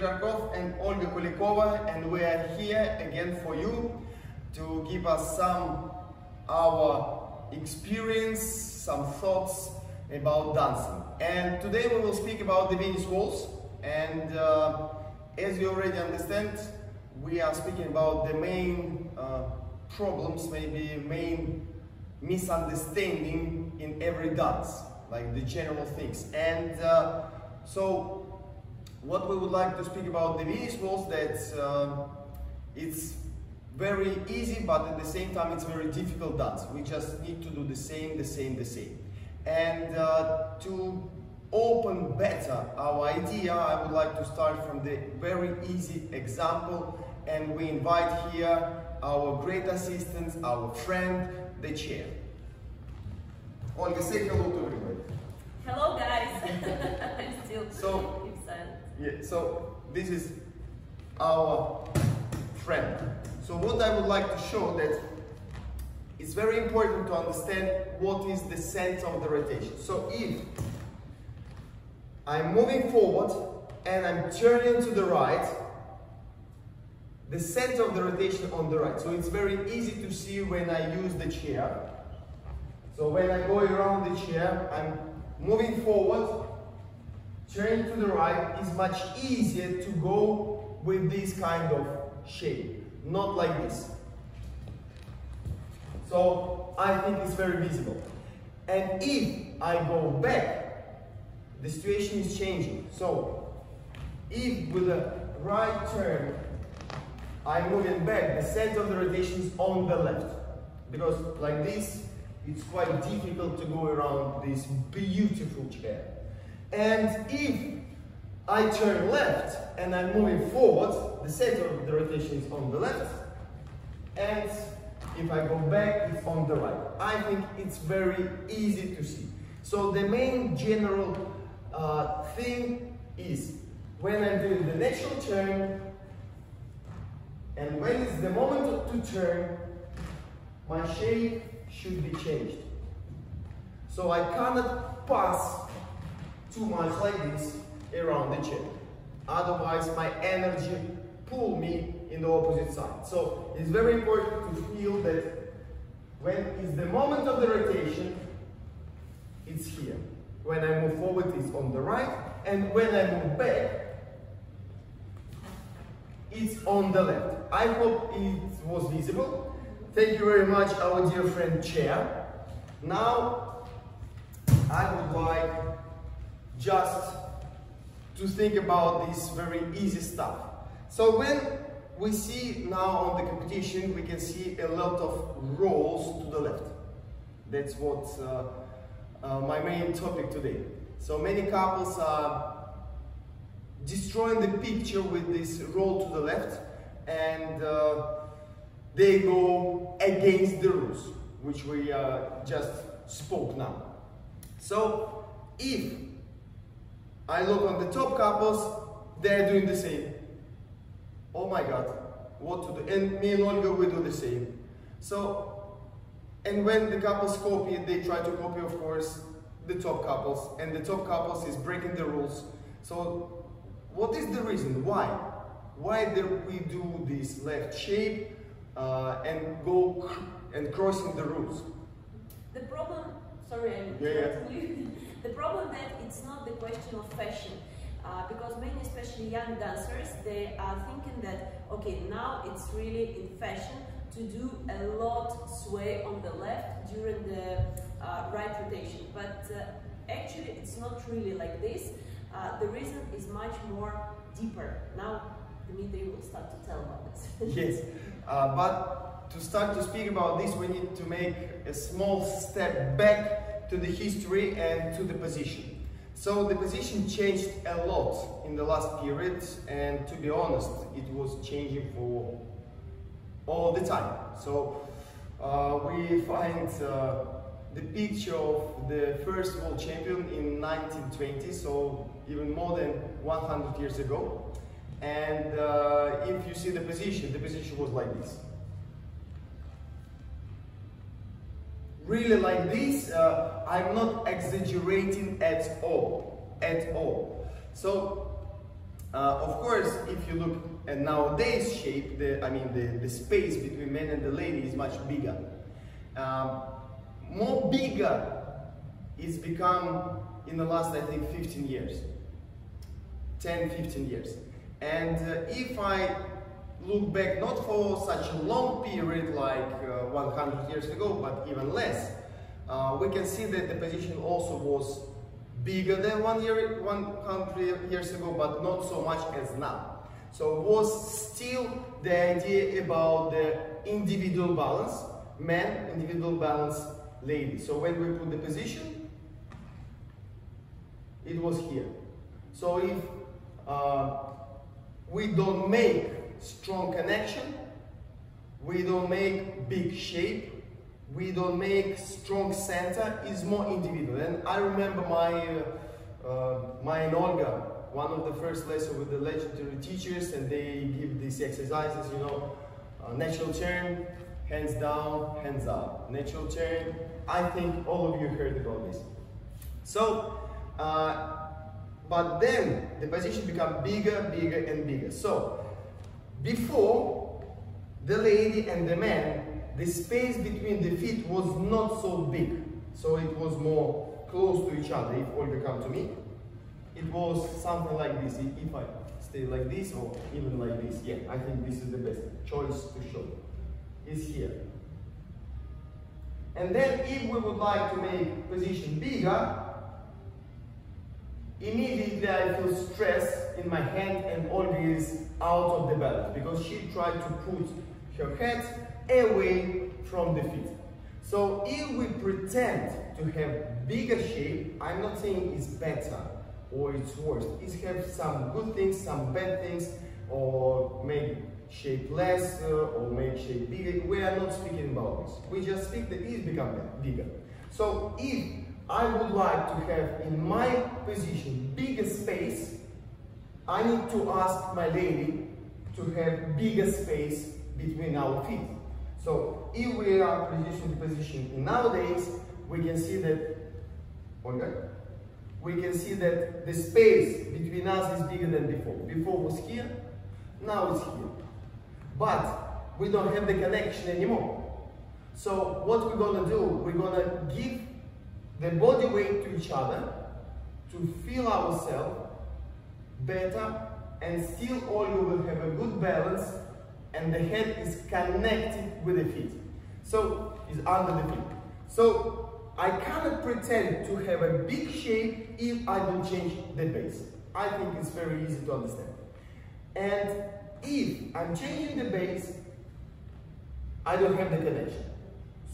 Zhirkov and Olga Kulikova, and we are here again for you to give us some our experience, some thoughts about dancing. And today we will speak about the Venice Waltz, and as you already understand, we are speaking about the main problems, maybe main misunderstanding in every dance, like the general things. And so what we would like to speak about the Venice Waltz, that it's very easy, but at the same time it's very difficult dance. We just need to do the same. And to open better our idea, I would like to start from the very easy example, and we invite here our great assistant, our friend, the chair. Olga, say hello to everybody. Hello guys. I'm still excited. Yeah, so this is our friend. So what I would like to show that it's very important to understand what is the center of the rotation. So if I'm moving forward and I'm turning to the right, the center of the rotation on the right. So it's very easy to see when I use the chair. So when I go around the chair, I'm moving forward, turning to the right. Is much easier to go with this kind of shape, not like this. So I think it's very visible. And if I go back, the situation is changing. So if with a right turn, I'm moving back, the center of the rotation is on the left. Because like this, it's quite difficult to go around this beautiful chair. And if I turn left and I'm moving forward, the center of the rotation is on the left. And if I go back, it's on the right. I think it's very easy to see. So the main general thing is when I'm doing the natural turn, and when it's the moment to turn, my shape should be changed. So I cannot pass too much like this around the chair. Otherwise, my energy pull me in the opposite side. So it's very important to feel that when it's the moment of the rotation, it's here. When I move forward, it's on the right, and when I move back, it's on the left. I hope it was visible. Thank you very much, our dear friend chair. Now, I would like just to think about this very easy stuff. So when we see now on the competition, we can see a lot of rolls to the left. That's what my main topic today. So many couples are destroying the picture with this roll to the left, and they go against the rules, which we just spoke now. So if I look on the top couples, they're doing the same. Oh my God, what to do? And me and Olga, we do the same. So, and when the couples copy, they try to copy, of course, the top couples, and the top couples is breaking the rules. So, what is the reason? Why? Why do we do this left shape and go and crossing the rules? The problem, sorry, the problem that it's not the question of fashion, because many, especially young dancers, they are thinking that, okay, now it's really in fashion to do a lot sway on the left during the right rotation, but actually it's not really like this. The reason is much more deeper. Now Dmitry will start to tell about this. Yes, but to start to speak about this, we need to make a small step back to the history and to the position. So the position changed a lot in the last period, and to be honest, it was changing for all the time. So we find the picture of the first world champion in 1920, so even more than 100 years ago. And if you see the position was like this. Really like this, I'm not exaggerating at all. So Of course, if you look at nowadays shape, the space between men and the lady is much bigger. More bigger it's become in the last, I think, 15 years. 10, 15 years. And if I look back, not for such a long period like 100 years ago, but even less, we can see that the position also was bigger than 100 years ago, but not so much as now. So it was still the idea about the individual balance, man, individual balance, lady. So when we put the position, it was here. So if we don't make strong connection, we don't make big shape, we don't make strong center, is more individual. And I remember my and Olga, one of the first lessons with the legendary teachers, and they give these exercises, you know, natural turn, hands down, hands up, natural turn. I think all of you heard about this. So, but then the position become bigger, bigger and bigger. So, before the lady and the man, the space between the feet was not so big. So it was more close to each other. If Olga come to me, it was something like this. If I stay like this or even like this, yeah, I think this is the best choice to show. Is here. And then if we would like to make position bigger, immediately I feel stress in my hand and Olga is out of the balance because she tried to put her head away from the feet. So if we pretend to have bigger shape, I'm not saying it's better or it's worse. It has some good things, some bad things, or make shape less or make shape bigger. We are not speaking about this. We just speak that it become bigger. So if I would like to have in my position bigger space, I need to ask my lady to have bigger space between our feet. So if we are positioning the position nowadays, we can see that, okay, we can see that the space between us is bigger than before. Before was here, now it's here. But we don't have the connection anymore. So what we're gonna do, we're gonna give the body weight to each other to feel ourselves better, and still all you will have a good balance and the head is connected with the feet. So it's under the feet. So I cannot pretend to have a big shape if I don't change the base. I think it's very easy to understand. And if I'm changing the base, I don't have the connection.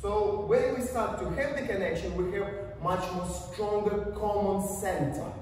So when we start to have the connection, we have much more stronger common center,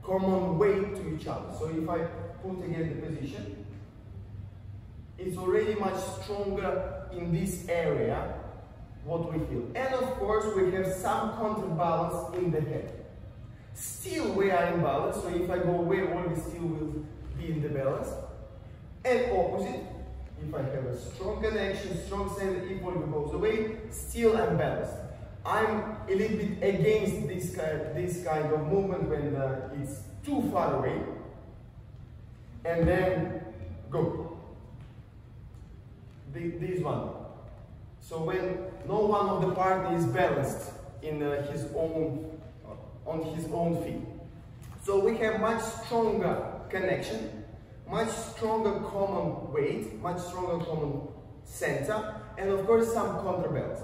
common weight to each other. So if I put again the position, it's already much stronger in this area, what we feel. And of course, we have some counterbalance in the head. Still we are in balance, so if I go away, Olga still will be in the balance. And opposite, if I have a strong connection, strong center, if Olga goes away, still I'm balanced. I'm a little bit against this kind of movement when it's too far away. And then go. This one. So when no one of the party is balanced in on his own feet. So we have much stronger connection, much stronger common weight, much stronger common center, and of course some counterbalance.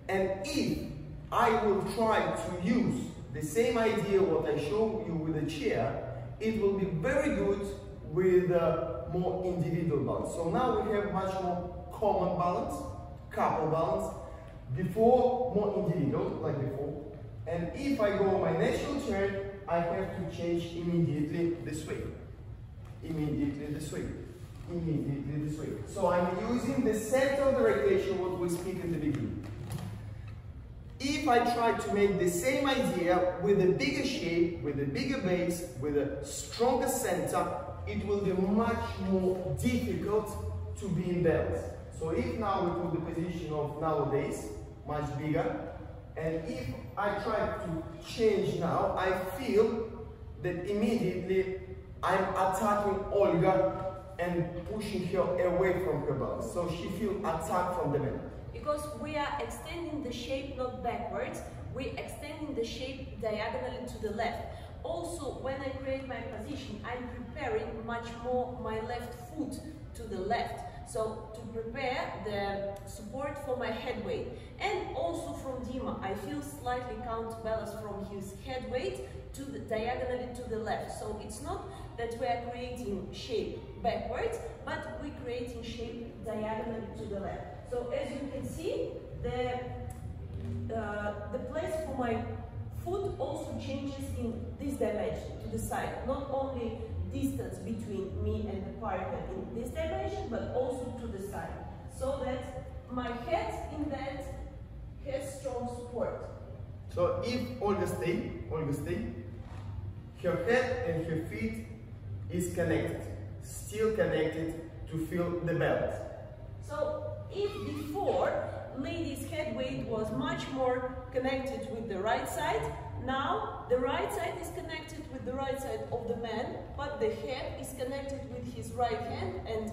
And if I will try to use the same idea what I showed you with the chair, it will be very good with more individual balance. So now we have much more common balance, couple balance, before more individual, like before. And if I go my natural turn, I have to change immediately this way. Immediately this way. Immediately this way. So I'm using the center of the rotation what we speak at the beginning. If I try to make the same idea with a bigger shape, with a bigger base, with a stronger center, it will be much more difficult to be in balance. So if now we put the position of nowadays, much bigger, and if I try to change now, I feel that immediately I'm attacking Olga and pushing her away from her balance. So she feels attacked from the man. Because we are extending the shape not backwards, we're extending the shape diagonally to the left. Also, when I create my position, I'm preparing much more my left foot to the left. So, to prepare the support for my head weight. And also from Dima, I feel slightly counterbalanced from his head weight to the diagonally to the left. So, it's not that we are creating shape backwards, but we're creating shape diagonally to the left. So, as you can see, the place for my foot also changes in this dimension, to the side. Not only distance between me and the partner in this dimension, but also to the side. So that my head in that has strong support. So if Olga stay, her head and her feet is connected, still connected to feel the balance. So if before lady's head weight was much more connected with the right side, now the right side is connected with the right side of the man, but the head is connected with his right hand and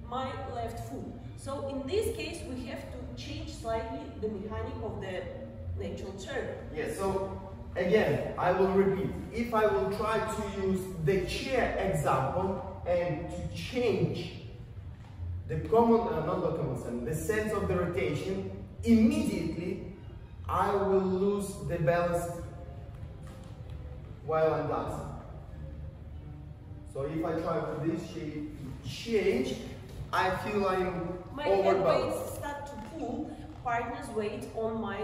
my left foot. So in this case we have to change slightly the mechanic of the natural turn. Yes, so again, I will repeat. If I will try to use the chair example and to change the the sense of the rotation, immediately I will lose the balance while I'm dancing. So if I try for this shape to change, I feel I'm my head overbalanced. weight start to pull partner's weight on my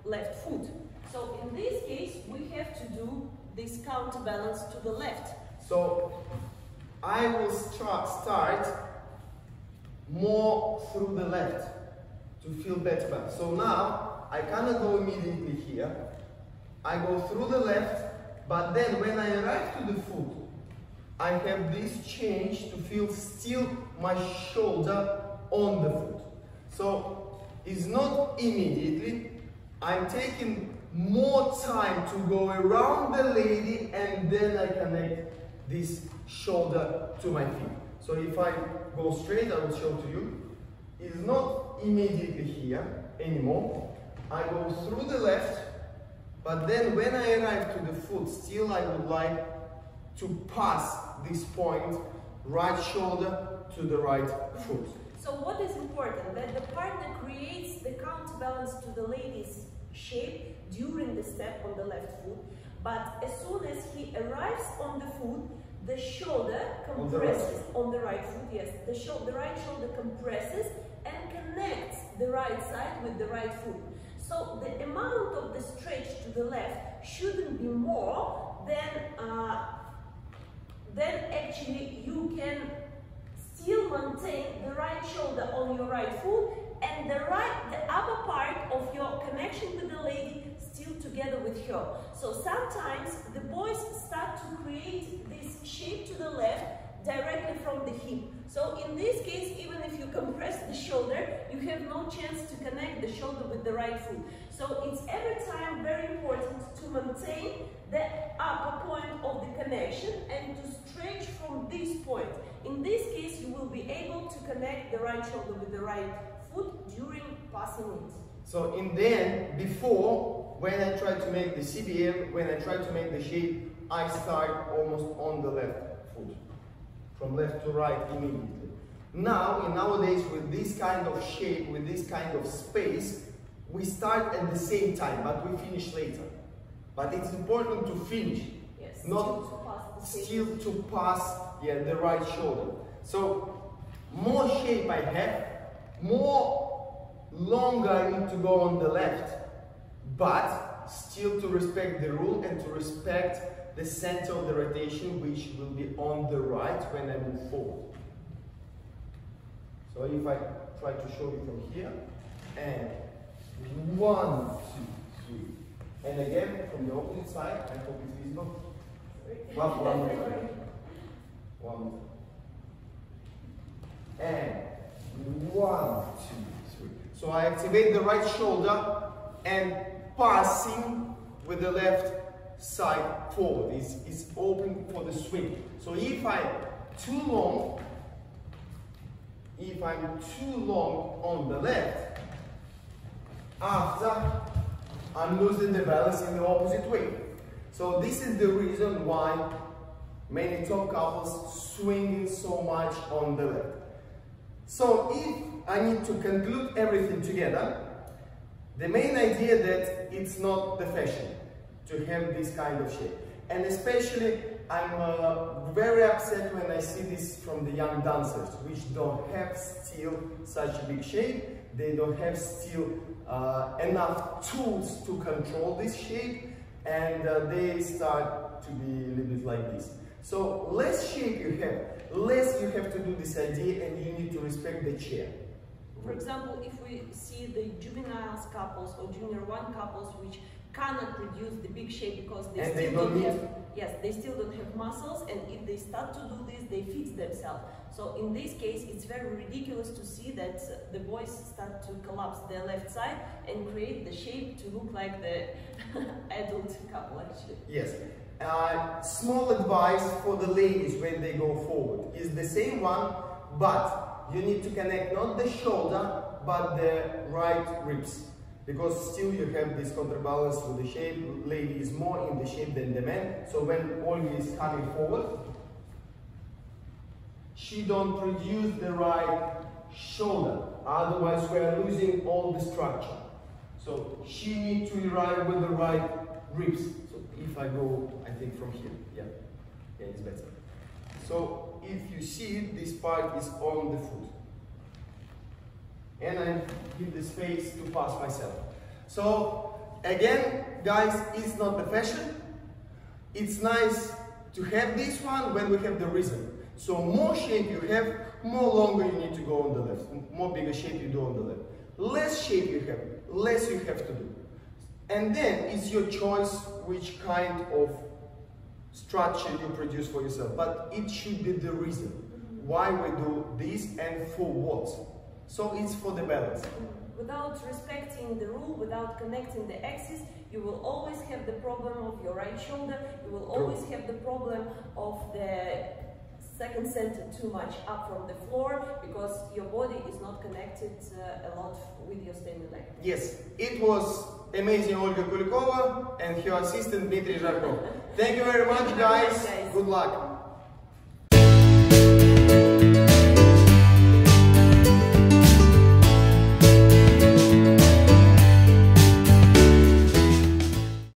left foot. So in this case, we have to do this counterbalance to the left. So I will start more through the left to feel better balance. So now I cannot go immediately here. I go through the left, but then when I arrive to the foot, I have this change to feel still my shoulder on the foot. So it's not immediately. I'm taking more time to go around the lady and then I connect this shoulder to my feet. So if I go straight, I will show to you. It's not immediately here anymore. I go through the left, but then when I arrive to the foot, still I would like to pass this point, right shoulder to the right foot. So what is important? That the partner creates the counterbalance to the lady's shape during the step on the left foot, but as soon as he arrives on the foot, the shoulder compresses on the right foot, yes, the right shoulder compresses and connects the right side with the right foot. So the amount of the stretch to the left shouldn't be more than actually you can still maintain the right shoulder on your right foot and the upper part of your connection with the lady still together with her. So sometimes the boys start to create this shape to the left directly from the hip. So in this case, even if you compress the shoulder, you have no chance to connect the shoulder with the right foot. So it's every time very important to maintain the upper point of the connection and to stretch from this point. In this case, you will be able to connect the right shoulder with the right foot during passing it. So in the end, before, when I try to make the CBM, when I try to make the shape, I start almost on the left foot, from left to right immediately. Now, nowadays, with this kind of shape, with this kind of space, we start at the same time, but we finish later. But it's important to finish, yes, not still to pass the right shoulder. So, more shape I have, more longer I need to go on the left, but still to respect the rule and to respect the center of the rotation, which will be on the right when I move forward. So if I try to show you from here, and 1, 2, 3, and again from the opposite side, I hope it's visible. One more time. One more time. And 1, 2, 3. So I activate the right shoulder and passing with the left side forward, is open for the swing. So if I'm too long on the left, after I'm losing the balance in the opposite way. So this is the reason why many top couples swinging so much on the left. So if I need to conclude everything together, the main idea that it's not the fashion to have this kind of shape. And especially I'm very upset when I see this from the young dancers, which don't have still such a big shape. They don't have still enough tools to control this shape, and they start to be a little bit like this. So less shape you have, less you have to do this idea, and you need to respect the chair. For example, if we see the juveniles couples or junior one couples which cannot produce the big shape because they still don't have muscles, and if they start to do this, they fix themselves. So in this case, it's very ridiculous to see that the boys start to collapse their left side and create the shape to look like the adult couple actually. Yes. Small advice for the ladies when they go forward is the same one, but you need to connect not the shoulder but the right ribs, because still you have this counterbalance with the shape. Lady is more in the shape than the man, so when Olga is coming forward, she don't produce the right shoulder, otherwise we are losing all the structure. So she needs to arrive with the right ribs. So if I go, I think from here, yeah, it's better. So if you see, this part is on the foot, and I give the space to pass myself. So again, guys, it's not the fashion. It's nice to have this one when we have the rhythm. So more shape you have, more longer you need to go on the left. More bigger shape you do on the left. Less shape you have, less you have to do. And then it's your choice which kind of structure you produce for yourself. But it should be the reason why we do this and for what. So it's for the balance. Without respecting the rule, without connecting the axis, you will always have the problem of your right shoulder. You will always have the problem of the second center too much up from the floor, because your body is not connected a lot with your standing leg. Yes, it was amazing Olga Kulikova and her assistant Dmitry Zharkov. Thank you very much, guys. Good luck.